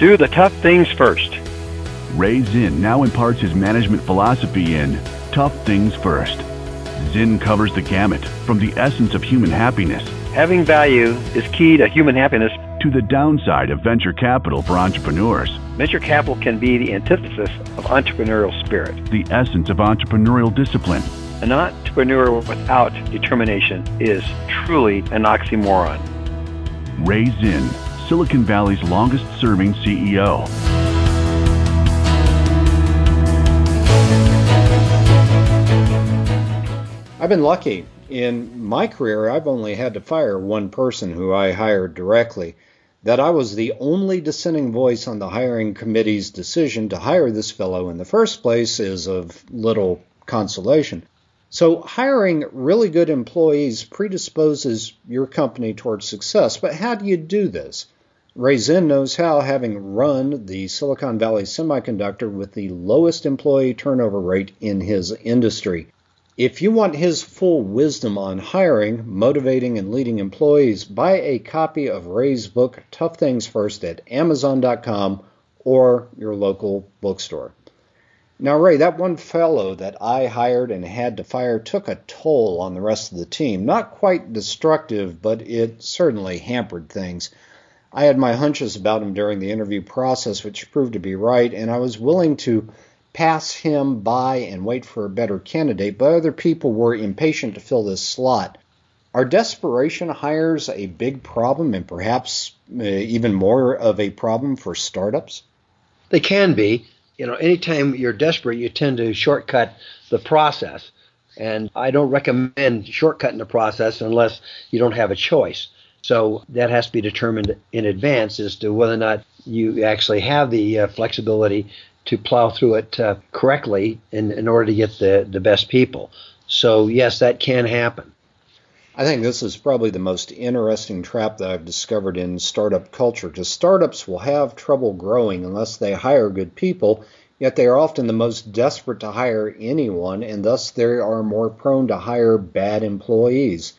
Do the tough things first. Ray Zinn now imparts his management philosophy in Tough Things First. Zinn covers the gamut from the essence of human happiness Having value is key to human happiness. to the downside of venture capital for entrepreneurs, Venture capital can be the antithesis of entrepreneurial spirit. the essence of entrepreneurial discipline. An entrepreneur without determination is truly an oxymoron. Ray Zinn, Silicon Valley's longest-serving CEO. I've been lucky. In my career, I've only had to fire one person who I hired directly. That I was the only dissenting voice on the hiring committee's decision to hire this fellow in the first place is of little consolation. So hiring really good employees predisposes your company towards success. But how do you do this? Ray Zinn knows how, having run the Silicon Valley Semiconductor with the lowest employee turnover rate in his industry. If you want his full wisdom on hiring, motivating, and leading employees, buy a copy of Ray's book, Tough Things First, at Amazon.com or your local bookstore. Now, Ray, that one fellow that I hired and had to fire took a toll on the rest of the team. Not quite destructive, but it certainly hampered things. I had my hunches about him during the interview process, which proved to be right, and I was willing to pass him by and wait for a better candidate, but other people were impatient to fill this slot. Are desperation hires a big problem and perhaps even more of a problem for startups? They can be. Anytime you're desperate, you tend to shortcut the process. And I don't recommend shortcutting the process unless you don't have a choice. So that has to be determined in advance as to whether or not you actually have the flexibility to plow through it correctly in order to get the best people. So yes, that can happen. I think this is probably the most interesting trap that I've discovered in startup culture, because startups will have trouble growing unless they hire good people, yet they are often the most desperate to hire anyone, and thus they are more prone to hire bad employees.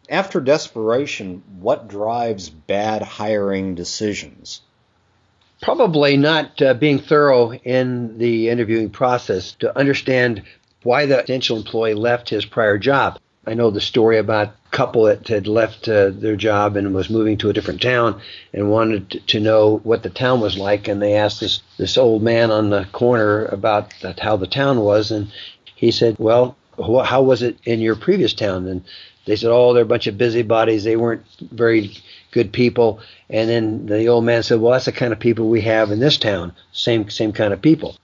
After desperation, what drives bad hiring decisions? Probably not being thorough in the interviewing process to understand why the potential employee left his prior job. I know the story about a couple that had left their job and was moving to a different town and wanted to know what the town was like. And they asked this old man on the corner about how the town was. And he said, well, how was it in your previous town? And they said, oh, they're a bunch of busybodies. They weren't very good people. And then the old man said, well, that's the kind of people we have in this town, same kind of people.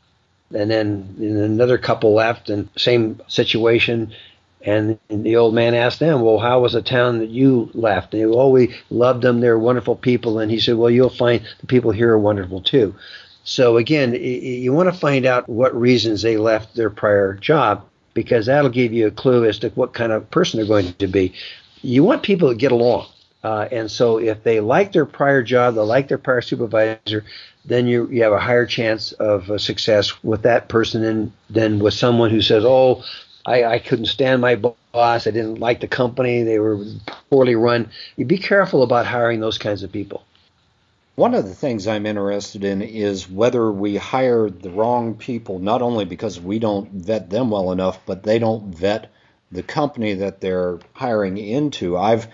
And then another couple left and same situation. And the old man asked them, well, how was the town that you left? And they said, oh, we loved them. They're wonderful people. And he said, well, you'll find the people here are wonderful too. So again, you want to find out what reasons they left their prior job, because that'll give you a clue as to what kind of person they're going to be. You want people to get along. And so if they like their prior job, they like their prior supervisor, then you have a higher chance of success with that person than with someone who says, oh, I couldn't stand my boss. I didn't like the company. They were poorly run. You be careful about hiring those kinds of people. One of the things I'm interested in is whether we hire the wrong people, not only because we don't vet them well enough, but they don't vet the company that they're hiring into. I've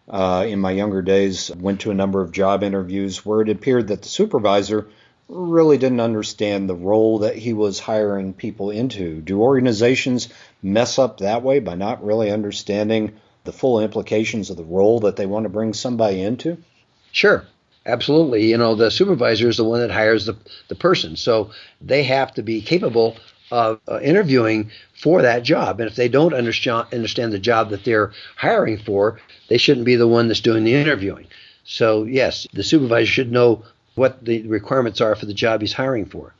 in my younger days, went to a number of job interviews where it appeared that the supervisor really didn't understand the role that he was hiring people into. Do organizations mess up that way by not really understanding the full implications of the role that they want to bring somebody into? Sure. Absolutely. The supervisor is the one that hires the person. So they have to be capable of interviewing for that job. And if they don't understand the job that they're hiring for, they shouldn't be the one that's doing the interviewing. So yes, the supervisor should know what the requirements are for the job he's hiring for.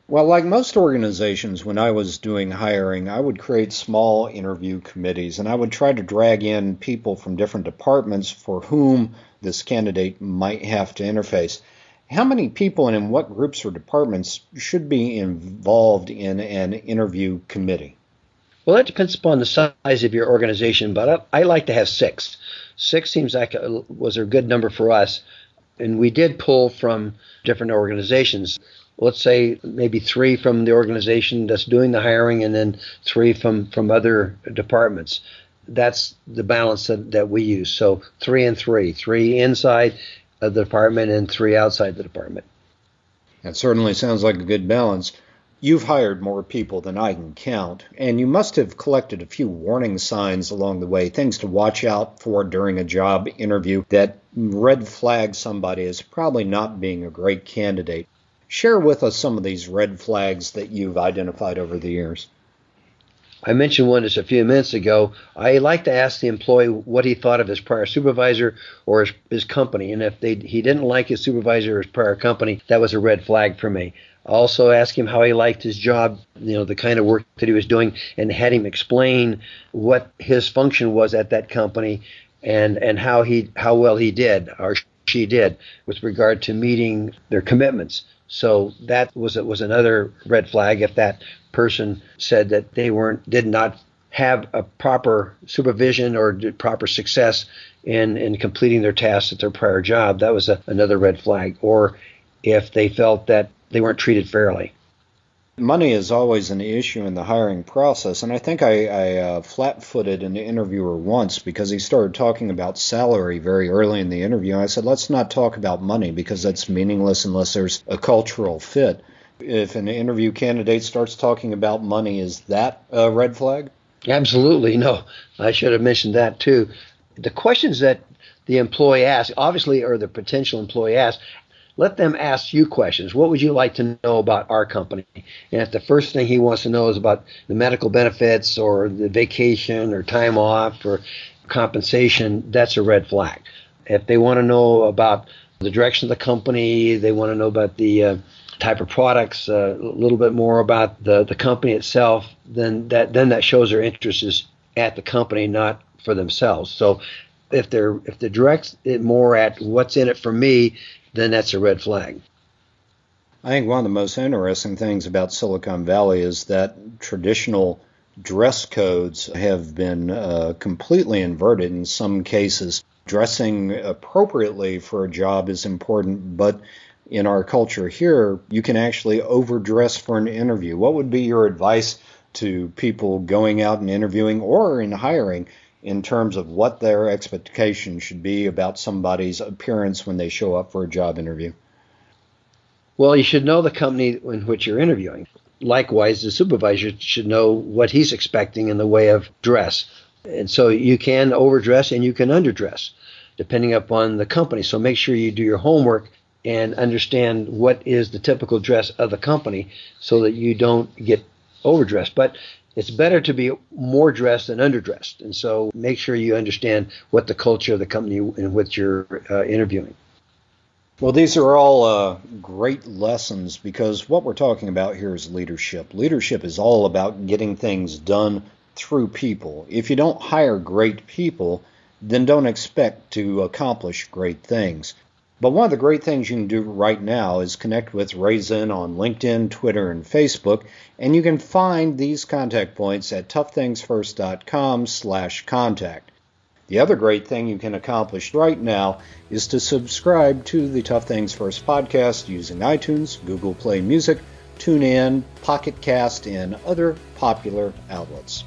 Well, like most organizations, when I was doing hiring, I would create small interview committees, and I would try to drag in people from different departments for whom this candidate might have to interface. How many people and in what groups or departments should be involved in an interview committee? Well, that depends upon the size of your organization, but I like to have 6. 6 seems like was a good number for us. And we did pull from different organizations. Let's say maybe 3 from the organization that's doing the hiring and then 3 from other departments. That's the balance that we use. So 3 and 3, 3 inside of the department and 3 outside the department. That certainly sounds like a good balance. You've hired more people than I can count, and you must have collected a few warning signs along the way, things to watch out for during a job interview that red flag somebody as probably not being a great candidate. Share with us some of these red flags that you've identified over the years. I mentioned one just a few minutes ago. I like to ask the employee what he thought of his prior supervisor or his company, and if he didn't like his supervisor or his prior company, that was a red flag for me. I also asked him how he liked his job, the kind of work that he was doing, and had him explain what his function was at that company and how well he did or she did with regard to meeting their commitments. So that was another red flag if that person said that they did not have a proper supervision or proper success in completing their tasks at their prior job. That was another red flag. Or if they felt that they weren't treated fairly. Money is always an issue in the hiring process, and I think I flat-footed an interviewer once because he started talking about salary very early in the interview. And I said, let's not talk about money because that's meaningless unless there's a cultural fit. If an interview candidate starts talking about money, is that a red flag? Absolutely. No, I should have mentioned that too. The questions that the employee asks, obviously, or the potential employee asks, let them ask you questions. What would you like to know about our company? And if the first thing he wants to know is about the medical benefits or the vacation or time off or compensation, that's a red flag. If they want to know about the direction of the company, they want to know about the type of products, a little bit more about the company itself, then that shows their interest is at the company, not for themselves. So if they're direct it more at what's in it for me, then that's a red flag. I think one of the most interesting things about Silicon Valley is that traditional dress codes have been completely inverted in some cases. Dressing appropriately for a job is important, but in our culture here, you can actually overdress for an interview. What would be your advice to people going out and interviewing or in hiring in terms of what their expectations should be about somebody's appearance when they show up for a job interview? Well, you should know the company in which you're interviewing. Likewise, the supervisor should know what he's expecting in the way of dress. And so you can overdress and you can underdress, depending upon the company. So make sure you do your homework and understand what is the typical dress of the company so that you don't get overdressed. But it's better to be more dressed than underdressed. And so make sure you understand what the culture of the company in which you're interviewing. Well, these are all great lessons because what we're talking about here is leadership. Leadership is all about getting things done through people. If you don't hire great people, then don't expect to accomplish great things. But one of the great things you can do right now is connect with Zinn on LinkedIn, Twitter, and Facebook, and you can find these contact points at toughthingsfirst.com/contact. The other great thing you can accomplish right now is to subscribe to the Tough Things First podcast using iTunes, Google Play Music, TuneIn, Pocket Cast, and other popular outlets.